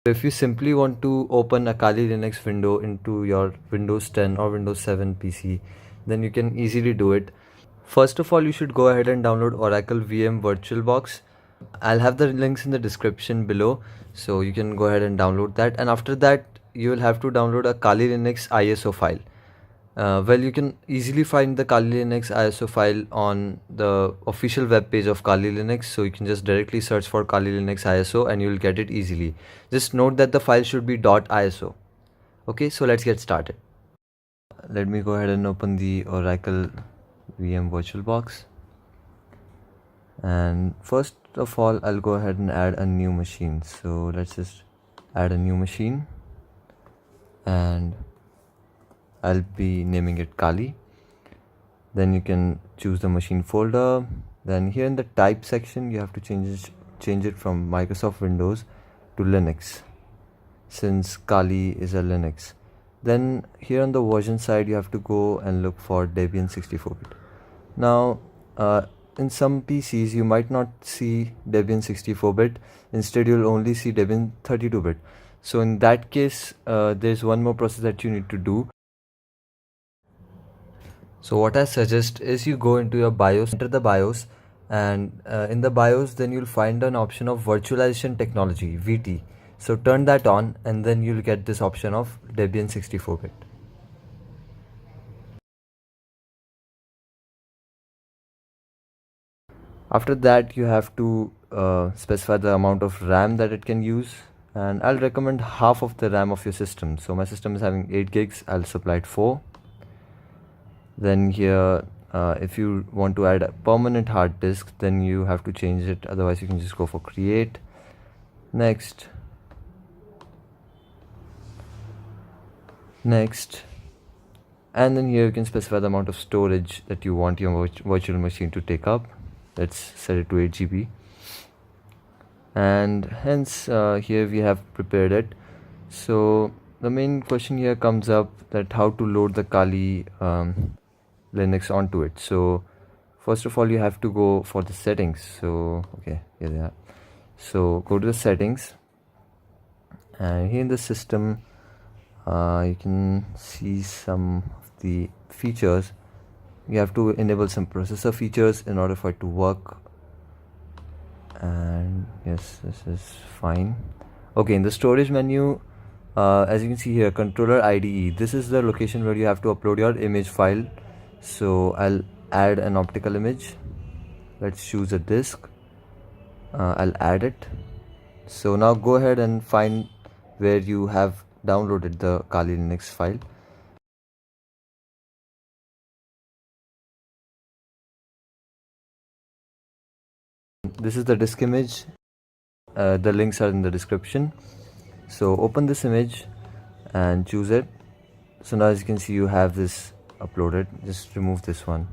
If you simply want to open a Kali Linux window into your Windows 10 or Windows 7 PC, then you can easily do it. First of all, you should go ahead and download Oracle VM VirtualBox. I'll have the links in the description below, so you can go ahead and download that. And after that, you will have to download a Kali Linux ISO file. Well, you can easily find the Kali Linux ISO file on the official web page of Kali Linux. So you can just directly search for Kali Linux ISO and you'll get it easily. Just note that the file should be .iso. Okay, so let's get started. Let me go ahead and open the Oracle VM VirtualBox. And first of all, I'll go ahead and add a new machine. So let's just add a new machine and I'll be naming it Kali. Then you can choose the machine folder. Then here in the type section, you have to change it from Microsoft Windows to Linux, since Kali is a Linux. Then here on the version side, you have to go and look for Debian 64-bit. Now, in some PCs, you might not see Debian 64-bit. Instead, you'll only see Debian 32-bit. So in that case, there's one more process that you need to do. So what I suggest is you go into your BIOS, enter the BIOS, and in the BIOS then you'll find an option of virtualization technology, VT. So turn that on and then you'll get this option of Debian 64-bit. After that, you have to specify the amount of RAM that it can use, and I'll recommend half of the RAM of your system. So my system is having 8 gigs, I'll supply it 4. Then here, if you want to add a permanent hard disk, then you have to change it. Otherwise, you can just go for create. Next, and then here you can specify the amount of storage that you want your virtual machine to take up. Let's set it to 8 GB. And hence here we have prepared it. So the main question here comes up that how to load the Kali Linux onto it. So first of all, you have to go for the settings. So okay, here they are. So go to the settings, and here in the system you can see some of the features. You have to enable some processor features in order for it to work, and yes, this is fine. Okay, in the storage menu, as you can see here, controller IDE, this is the location where you have to upload your image file. So I'll add an optical image. Let's choose a disk. I'll add it. So now go ahead and find where you have downloaded the Kali Linux file. This is the disk image. The links are in the description. So open this image and choose it. So now as you can see, you have this uploaded. Just remove this one.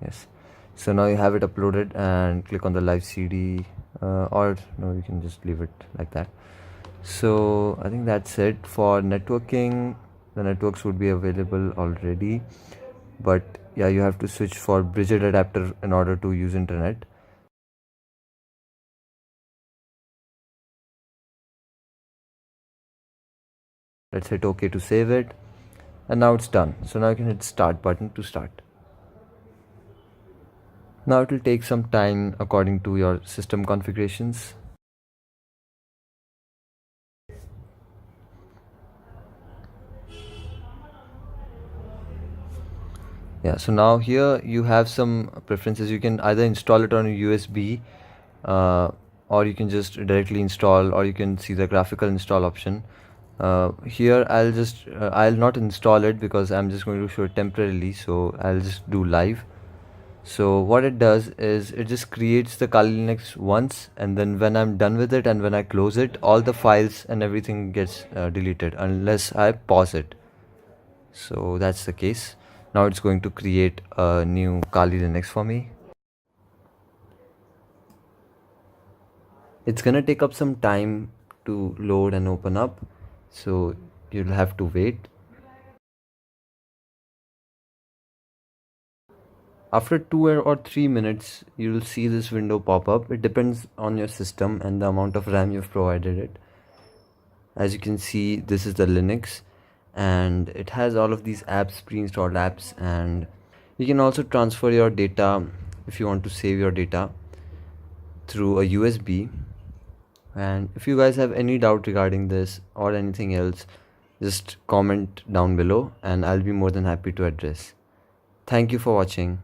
Yes, so now you have it uploaded, and click on the live CD, or no, you can just leave it like that. So I think that's it for networking. The networks would be available already, but yeah, you have to switch for bridget adapter in order to use internet. Let's hit OK to save it, and now it's done. So now you can hit start button to start. Now it will take some time according to your system configurations. Yeah, so now here you have some preferences. You can either install it on a USB, or you can just directly install, or you can see the graphical install option. Here I'll not install it because I'm just going to show it temporarily, so I'll just do live. So what it does is it just creates the Kali Linux once, and then when I'm done with it and when I close it, all the files and everything gets deleted unless I pause it. So that's the case. Now it's going to create a new Kali Linux for me. It's gonna take up some time to load and open up, so you'll have to wait. After 2 or 3 minutes, you will see this window pop up. It depends on your system and the amount of RAM you've provided it. As you can see, this is the Linux, and it has all of these apps, pre-installed apps, and you can also transfer your data if you want to save your data through a USB. And if you guys have any doubt regarding this or anything else, just comment down below and I'll be more than happy to address. Thank you for watching.